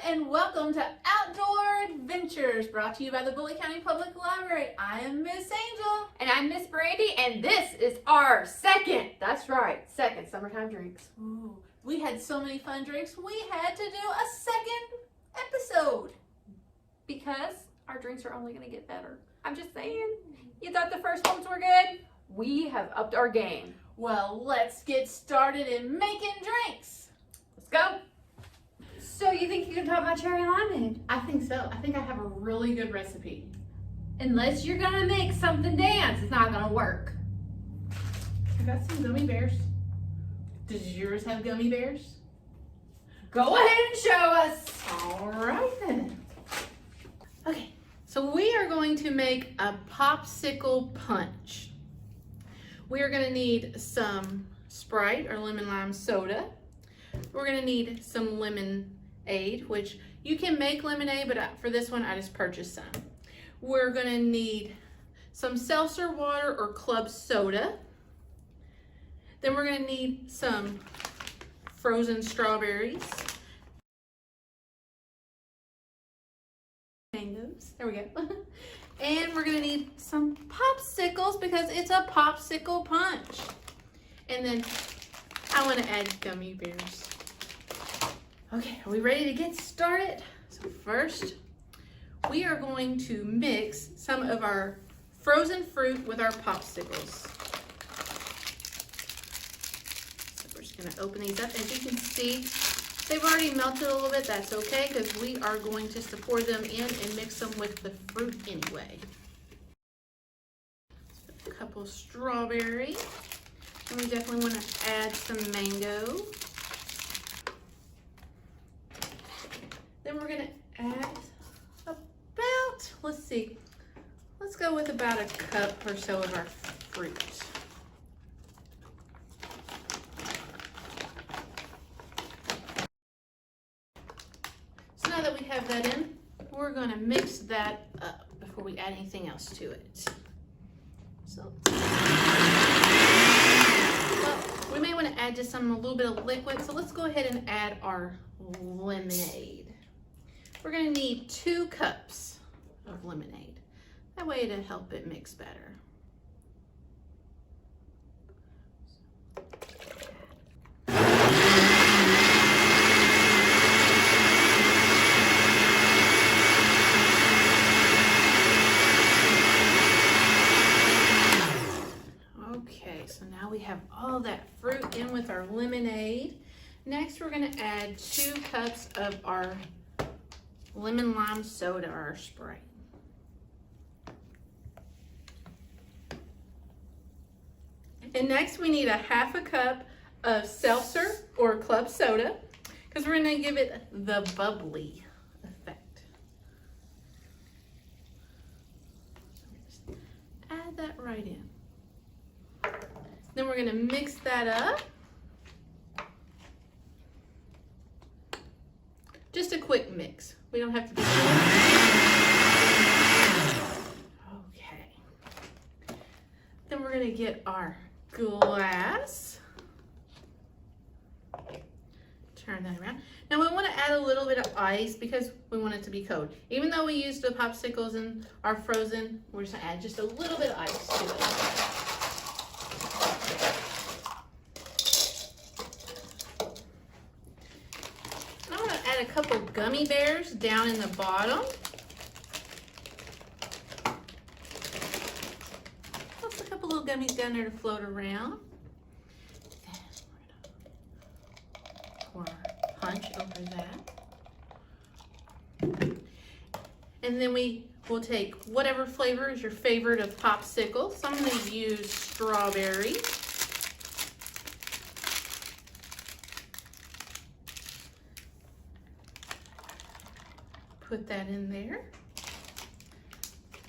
and welcome to Outdoor Adventures, brought to you by the Bully County Public Library. I am Miss Angel. And I'm Miss Brandy, and this is our second summertime drinks. Ooh, we had so many fun drinks, we had to do a second episode. Because our drinks are only going to get better. I'm just saying. You thought the first ones were good? We have upped our game. Well, let's get started in making drinks. Let's go. So you think you can top my cherry limeade? I think so. I think I have a really good recipe. Unless you're gonna make something dance, it's not gonna work. I got some gummy bears. Does yours have gummy bears? Go ahead and show us. All right then. Okay, so we are going to make a popsicle punch. We are gonna need some Sprite or lemon lime soda. We're gonna need some lemonade, which you can make lemonade, but for this one I just purchased some. We're gonna need some seltzer water or club soda. Then we're gonna need some frozen strawberries. Mangoes, there we go. And we're gonna need some popsicles because it's a popsicle punch. And then I wanna add gummy bears. Okay, are we ready to get started? So first, we are going to mix some of our frozen fruit with our popsicles. So we're just gonna open these up. As you can see, they've already melted a little bit. That's okay, because we are going to pour them in and mix them with the fruit anyway. So a couple strawberry. And we definitely want to add some mango. Then we're going to add about, let's go with about a cup or so of our fruit. So now that we have that in, we're going to mix that up before we add anything else to it. So, well, we may want to add just a little bit of liquid, so let's go ahead and add our lemonade. We're going to need 2 cups of lemonade. That way it'll help it mix better. Okay, so now we have all that fruit in with our lemonade. Next, we're going to add 2 cups of our lemon lime soda, or Sprite. And next we need a half a cup of seltzer or club soda, because we're going to give it the bubbly effect. Just add that right in. Then we're going to mix that up. Just a quick mix. We don't have to do that. Okay. Then we're gonna get our glass. Turn that around. Now we want to add a little bit of ice because we want it to be cold. Even though we used the popsicles and our frozen, we're just gonna add just a little bit of ice to it. A couple gummy bears down in the bottom. Just a couple little gummies down there to float around. And we're gonna pour our punch over that. And then we will take whatever flavor is your favorite of popsicle. So I'm going to use strawberry. Put that in there.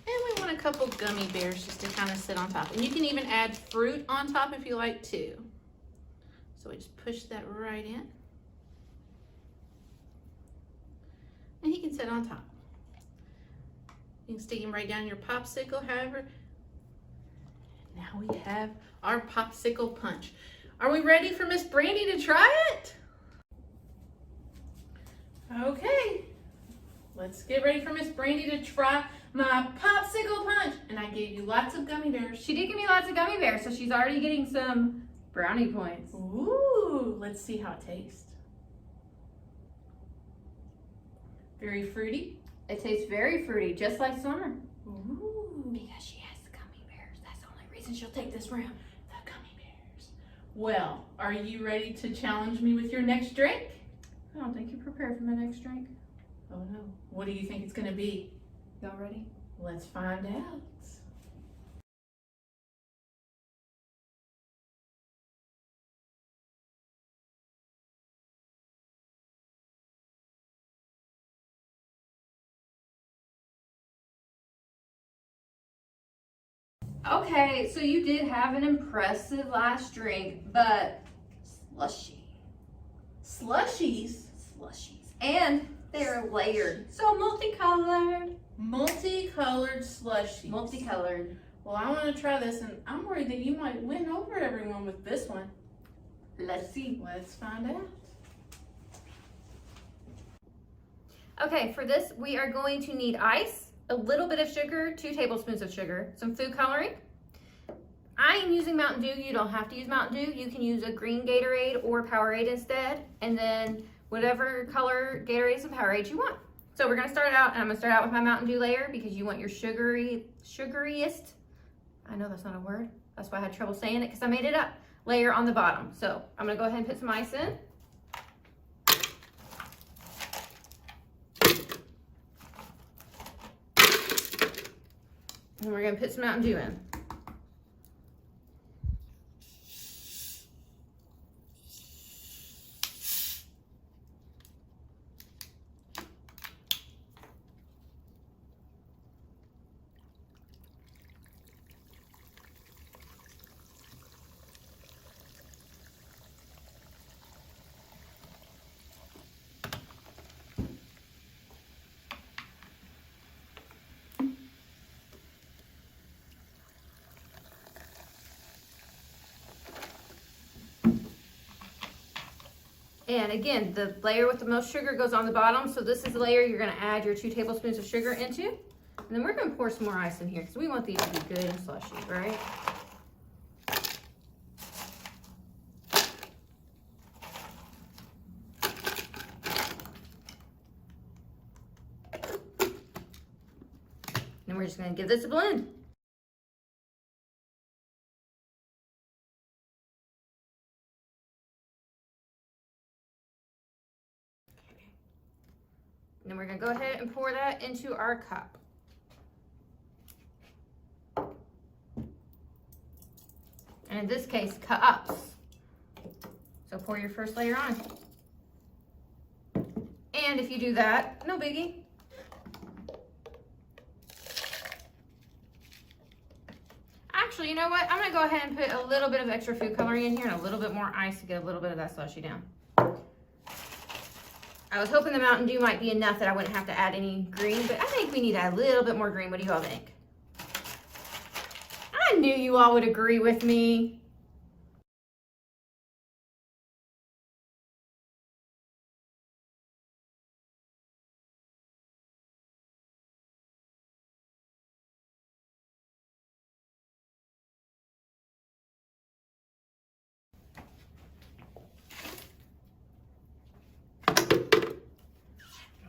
And we want a couple gummy bears just to kind of sit on top. And you can even add fruit on top if you like to. So we just push that right in. And he can sit on top. You can stick him right down your popsicle, however. Now we have our popsicle punch. Are we ready for Miss Brandy to try it? Okay. let's get ready for Miss Brandy to try my popsicle punch. And I gave you lots of gummy bears. She did give me lots of gummy bears, so she's already getting some brownie points. Ooh, let's see how it tastes. Very fruity. It tastes very fruity, just like Summer. Ooh. Because she has the gummy bears. That's the only reason she'll take this round. The gummy bears. Well, are you ready to challenge me with your next drink? I don't think you're prepared for my next drink. Oh no. What do you think it's gonna be? Y'all ready? Let's find out. Okay, so you did have an impressive last drink, but slushy. Slushies. Slushies. And they're layered. So multicolored. Multicolored slushies. Multicolored. Well, I want to try this, and I'm worried that you might win over everyone with this one. Let's see. Let's find out. Okay, for this, we are going to need ice, a little bit of sugar, 2 tablespoons of sugar, some food coloring. I am using Mountain Dew. You don't have to use Mountain Dew. You can use a green Gatorade or Powerade instead, and then whatever color Gatorades and Powerades you want. So we're gonna start out, and I'm gonna start out with my Mountain Dew layer because you want your sugariest, I know that's not a word, that's why I had trouble saying it because I made it up, layer on the bottom. So I'm gonna go ahead and put some ice in. And we're gonna put some Mountain Dew in. And again, the layer with the most sugar goes on the bottom. So this is the layer you're gonna add your 2 tablespoons of sugar into. And then we're gonna pour some more ice in here because we want these to be good and slushy, right? And we're just gonna give this a blend. And then we're gonna go ahead and pour that into our cup. And in this case, cups. So pour your first layer on. And if you do that, no biggie. Actually, you know what? I'm gonna go ahead and put a little bit of extra food coloring in here and a little bit more ice to get a little bit of that slushy down. I was hoping the Mountain Dew might be enough that I wouldn't have to add any green, but I think we need to add a little bit more green. What do you all think? I knew you all would agree with me.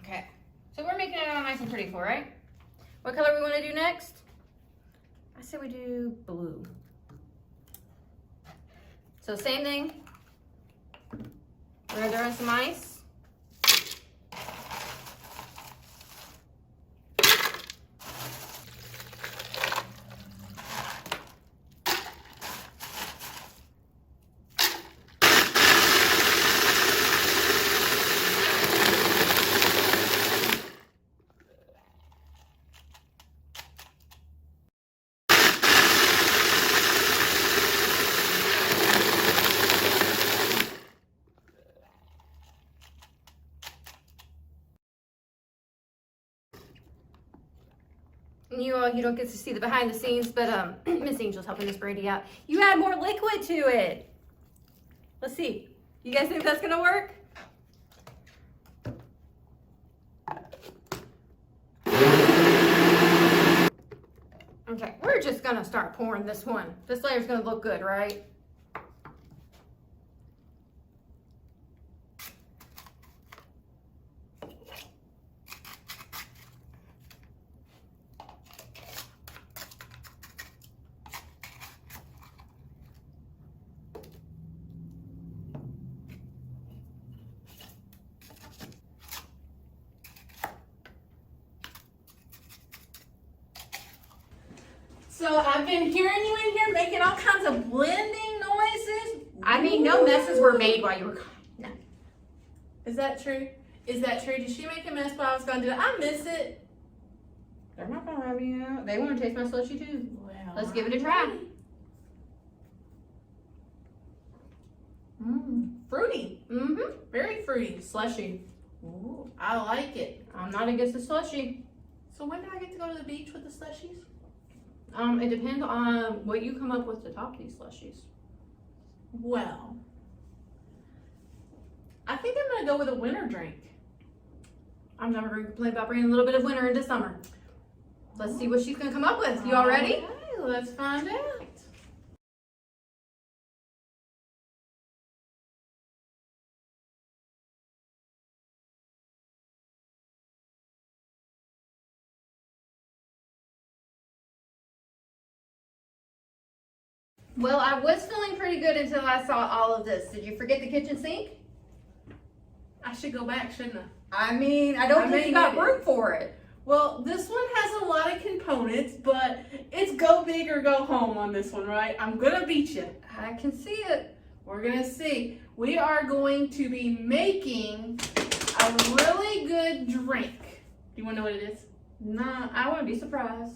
Okay, so we're making it all nice and pretty for, right? What color we want to do next? I said we do blue. So same thing. We're gonna throw in some ice. You don't get to see the behind the scenes, but Miss Angel's helping Miss Brandy out. You add more liquid to it. Let's see. You guys think that's gonna work? we're just gonna start pouring this one. This layer's gonna look good, right? So I've been hearing you in here making all kinds of blending noises. I mean, no messes were made while you were gone. No. Is that true? Is that true? Did she make a mess while I was gone? Did I miss it? They're not gonna have me out. They want to taste my slushie too. Well, Let's give it a try. Fruity. Mm-hmm. Very fruity. Slushy. Ooh, I like it. I'm not against the slushie. So when do I get to go to the beach with the slushies? It depends on what you come up with to top these slushies. Well, I think I'm gonna go with a winter drink. I'm never going to complain about bringing a little bit of winter into summer. Let's see what she's going to come up with. You all ready? Okay, let's find out. Well, I was feeling pretty good until I saw all of this. Did you forget the kitchen sink? I should go back, shouldn't I? I mean, I don't think you got room for it. Well, this one has a lot of components, but it's go big or go home on this one, right? I'm gonna beat you. I can see it. We're gonna see. We are going to be making a really good drink. Do you wanna know what it is? Nah, I want to be surprised.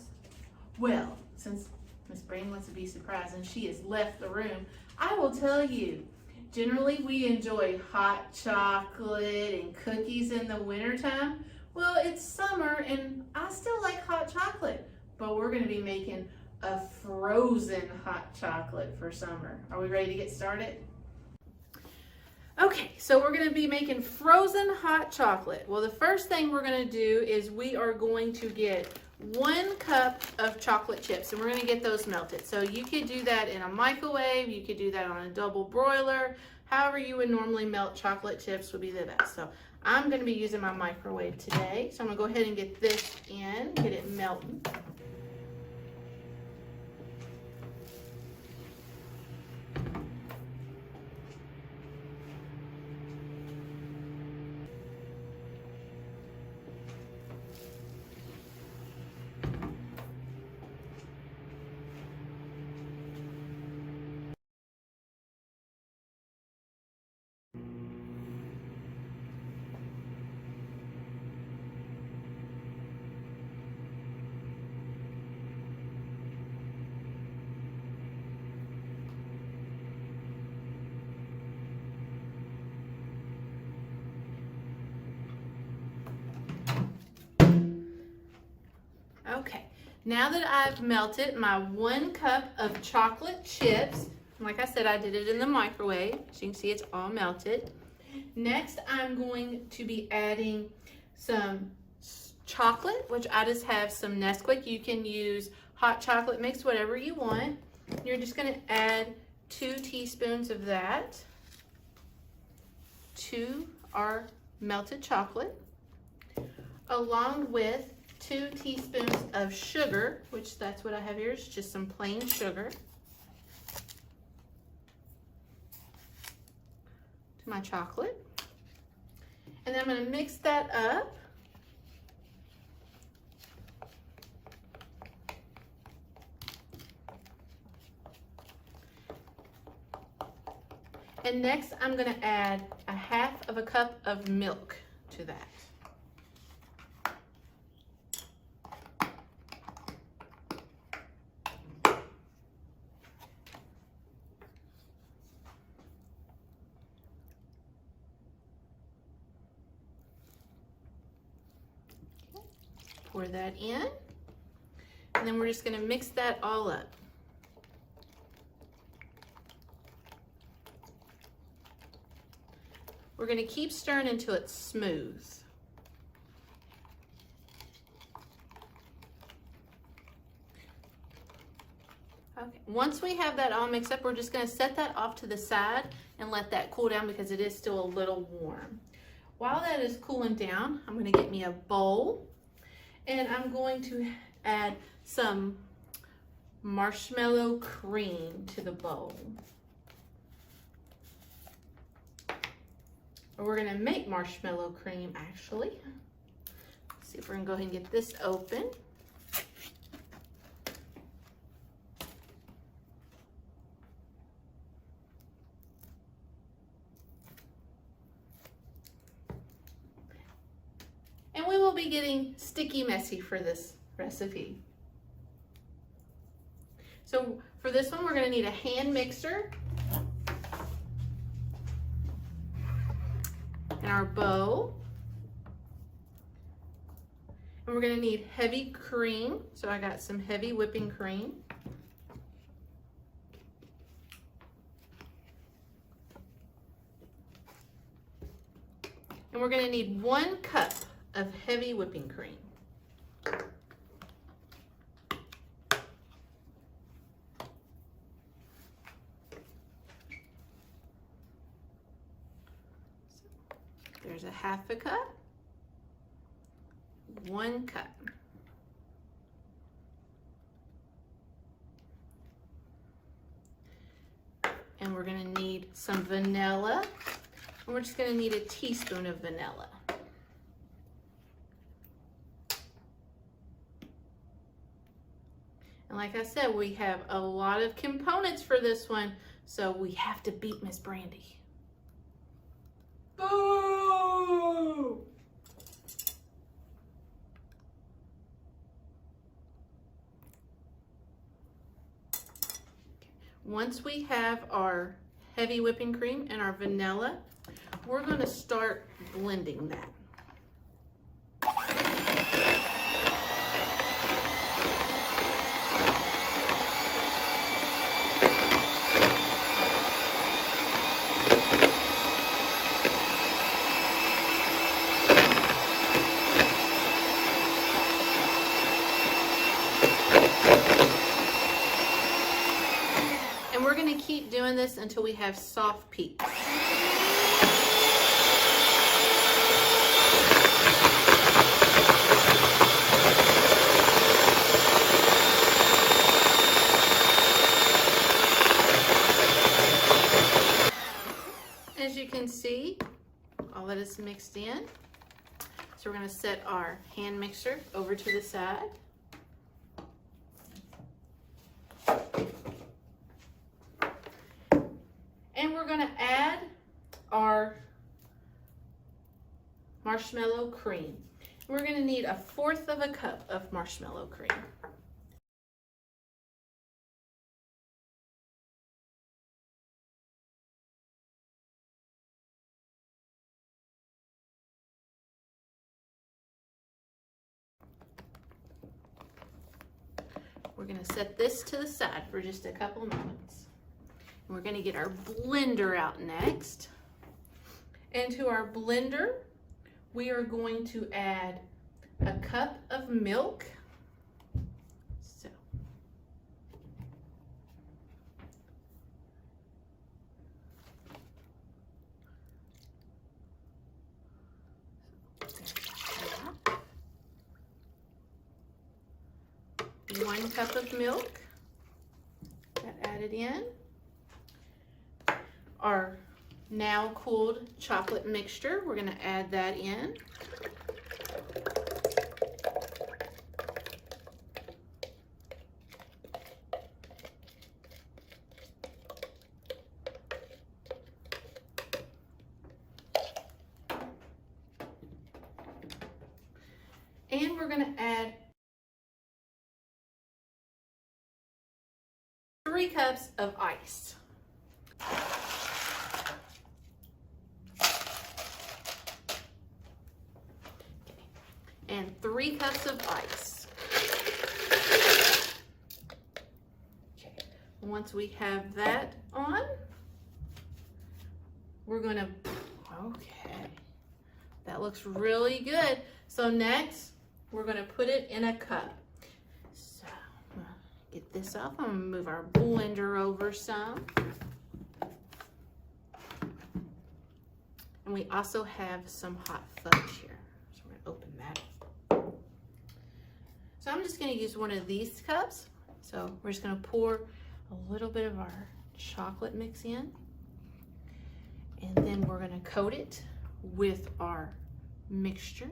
Well, since Miss Brandy wants to be surprised and she has left the room, I will tell you. Generally, we enjoy hot chocolate and cookies in the wintertime. Well, it's summer and I still like hot chocolate, but we're gonna be making a frozen hot chocolate for summer. Are we ready to get started? Okay, so we're gonna be making frozen hot chocolate. Well, the first thing we're gonna do is we are going to get 1 cup of chocolate chips and we're gonna get those melted. So you could do that in a microwave, you could do that on a double broiler. However you would normally melt chocolate chips would be the best. So I'm gonna be using my microwave today. So I'm gonna go ahead and get this in, get it melting. Okay, now that I've melted my 1 cup of chocolate chips, like I said, I did it in the microwave. As you can see, it's all melted. Next, I'm going to be adding some chocolate, which I just have some Nesquik. You can use hot chocolate mix, whatever you want. You're just gonna add 2 teaspoons of that to our melted chocolate, along with 2 teaspoons of sugar, which that's what I have here, is just some plain sugar, to my chocolate. And then I'm going to mix that up. And next I'm going to add 1/2 cup of milk to that. Pour that in, and then we're just going to mix that all up. We're going to keep stirring until it's smooth. Once we have that all mixed up, we're just gonna set that off to the side and let that cool down because it is still a little warm. While that is cooling down, I'm gonna get me a bowl and I'm going to add some marshmallow cream to the bowl. Or we're gonna make marshmallow cream actually. Let's see if we're gonna go ahead and get this open. And we will be getting sticky messy for this recipe. So for this one, we're gonna need a hand mixer and our bowl. And we're gonna need heavy cream. So I got some heavy whipping cream. And we're gonna need 1 cup of heavy whipping cream. There's a 1/2 cup, 1 cup. And we're gonna need some vanilla, and we're just gonna need a teaspoon of vanilla. And like I said, we have a lot of components for this one, so we have to beat Miss Brandy. Boo! Once we have our heavy whipping cream and our vanilla, we're going to start blending that. And we're going to keep doing this until we have soft peaks. As you can see, all that is mixed in. So we're going to set our hand mixer over to the side. And we're going to add our marshmallow cream. We're going to need 1/4 cup of marshmallow cream. We're going to set this to the side for just a couple moments. We're going to get our blender out next. And to our blender, we are going to add 1 cup of milk. So, there's 1 cup of milk. That added in. Our now cooled chocolate mixture, we're going to add that in. And we're going to add 3 cups of ice. And 3 cups of ice. Okay. Once we have that on, we're gonna, okay, that looks really good. So next, we're gonna put it in a cup. So, get this off. I'm gonna move our blender over some. And we also have some hot fudge here. So we're gonna open that up. So I'm just gonna use one of these cups. So we're just gonna pour a little bit of our chocolate mix in. And then we're gonna coat it with our mixture.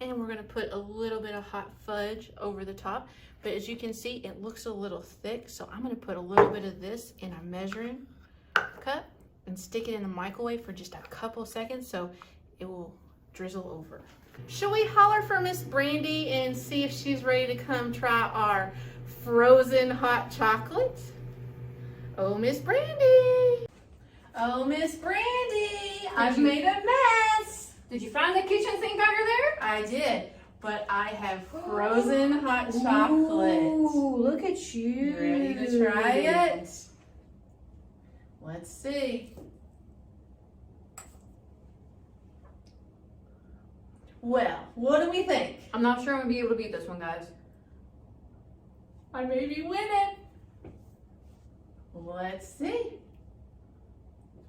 And we're gonna put a little bit of hot fudge over the top. But as you can see, it looks a little thick. So I'm gonna put a little bit of this in a measuring cup and stick it in the microwave for just a couple seconds so it will drizzle over. Shall we holler for Miss Brandy and see if she's ready to come try our frozen hot chocolate? Oh, Miss Brandy. Oh, Miss Brandy, I've made a mess. Did you find the kitchen sink under there? I did, but I have frozen hot chocolate. Ooh, look at you. You ready to try it? Let's see. Well, what do we think? I'm not sure I'm gonna be able to beat this one, guys. I may be winning. Let's see.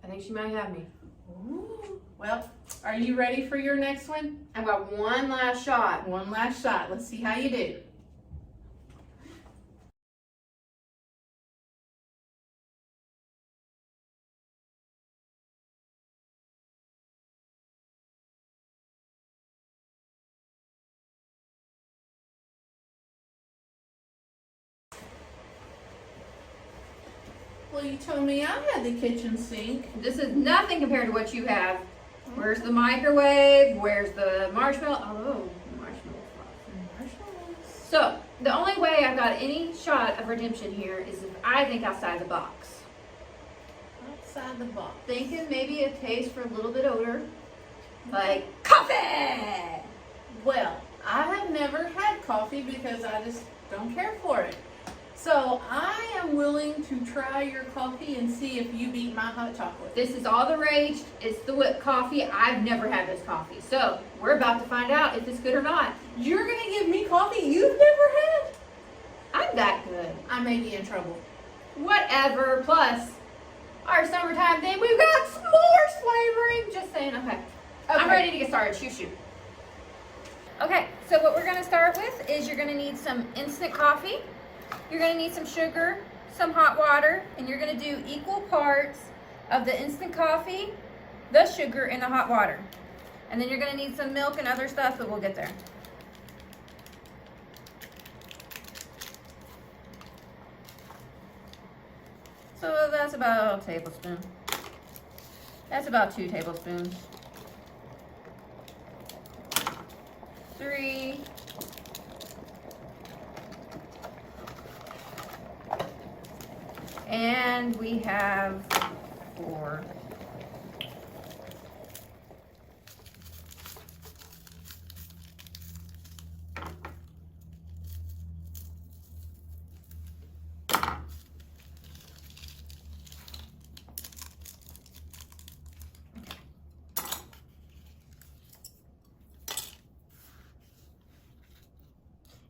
I think she might have me. Ooh. Well, are you ready for your next one? I've got one last shot. One last shot. Let's see how you do. Well, you told me I had the kitchen sink. This is nothing compared to what you have. Where's the microwave? Where's the marshmallow? Oh, Marshmallows. so the only way I've got any shot of redemption here is if I think outside the box. Outside the box. Thinking maybe a taste for a little bit odor, like coffee. Well, I have never had coffee because I just don't care for it. So I am willing to try your coffee and see if you beat my hot chocolate. This is all the rage. It's the whipped coffee. I've never had this coffee. So we're about to find out if it's good or not. You're gonna give me coffee you've never had? I'm that good. I may be in trouble. Whatever. Plus, our summertime thing, we've got s'mores flavoring. Just saying. Okay. I'm ready to get started. Shoot. Okay, so what we're gonna start with is you're gonna need some instant coffee. You're gonna need some sugar, some hot water, and you're gonna do equal parts of the instant coffee, the sugar, and the hot water. And then you're gonna need some milk and other stuff, but we'll get there. So that's about a tablespoon. That's about 2 tablespoons. 3. And we have 4.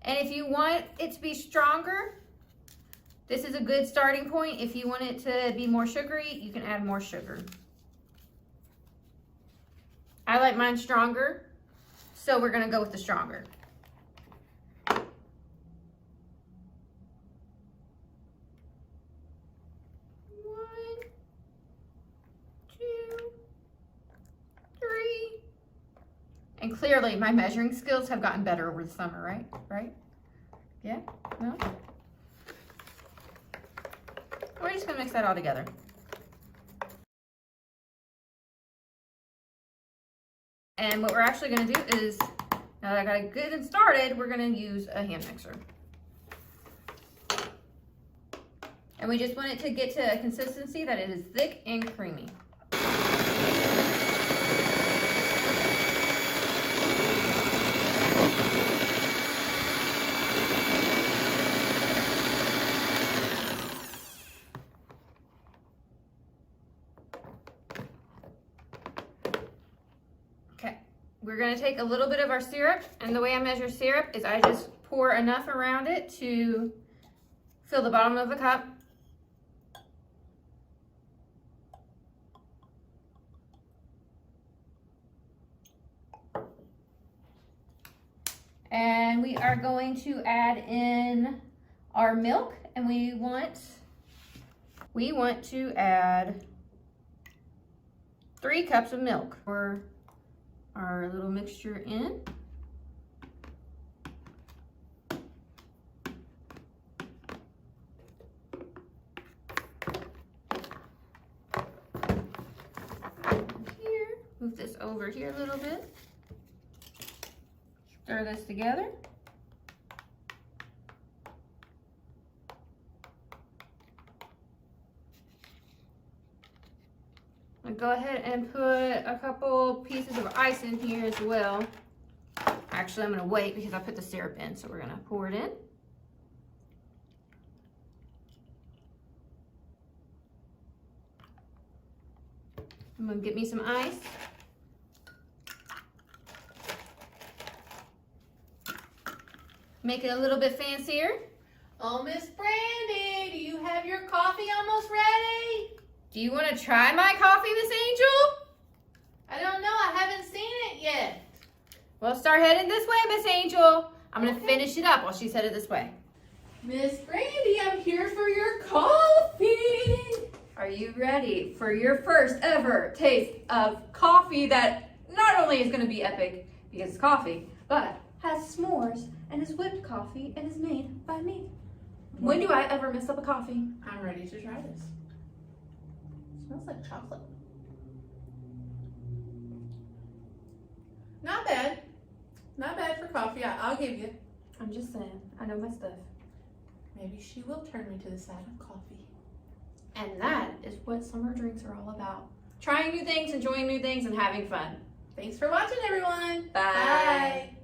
And if you want it to be stronger, this is a good starting point. If you want it to be more sugary, you can add more sugar. I like mine stronger, so we're gonna go with the stronger. 1, 2, 3. And clearly my measuring skills have gotten better over the summer, right? Right? Yeah? No? We're just gonna mix that all together. And what we're actually gonna do is, now that I got it good and started, we're gonna use a hand mixer. And we just want it to get to a consistency that it is thick and creamy. we're gonna take a little bit of our syrup, and the way I measure syrup is I just pour enough around it to fill the bottom of the cup. And we are going to add in our milk, and we want to add 3 cups of milk. Pour our little mixture in. Here, move this over here a little bit. Stir this together. I'll go ahead and put a couple pieces of ice in here as well. Actually, I'm gonna wait because I put the syrup in, so we're gonna pour it in. I'm gonna get me some ice. Make it a little bit fancier. Oh, Miss Brandy, do you have your coffee almost ready? Do you want to try my coffee, Miss Angel? I don't know, I haven't seen it yet. Well, start heading this way, Miss Angel. I'm gonna Okay. finish it up while she's headed this way. Miss Brandy, I'm here for your coffee. Are you ready for your first ever taste of coffee that not only is going to be epic because it's coffee, but has s'mores and is whipped coffee and is made by me? When do I ever mess up a coffee? I'm ready to try this. Smells like chocolate. Not bad. Not bad for coffee, I'll give you. I'm just saying, I know my stuff. Maybe she will turn me to the side of coffee. And that is what summer drinks are all about. Trying new things, enjoying new things, and having fun. Thanks for watching, everyone. Bye. Bye.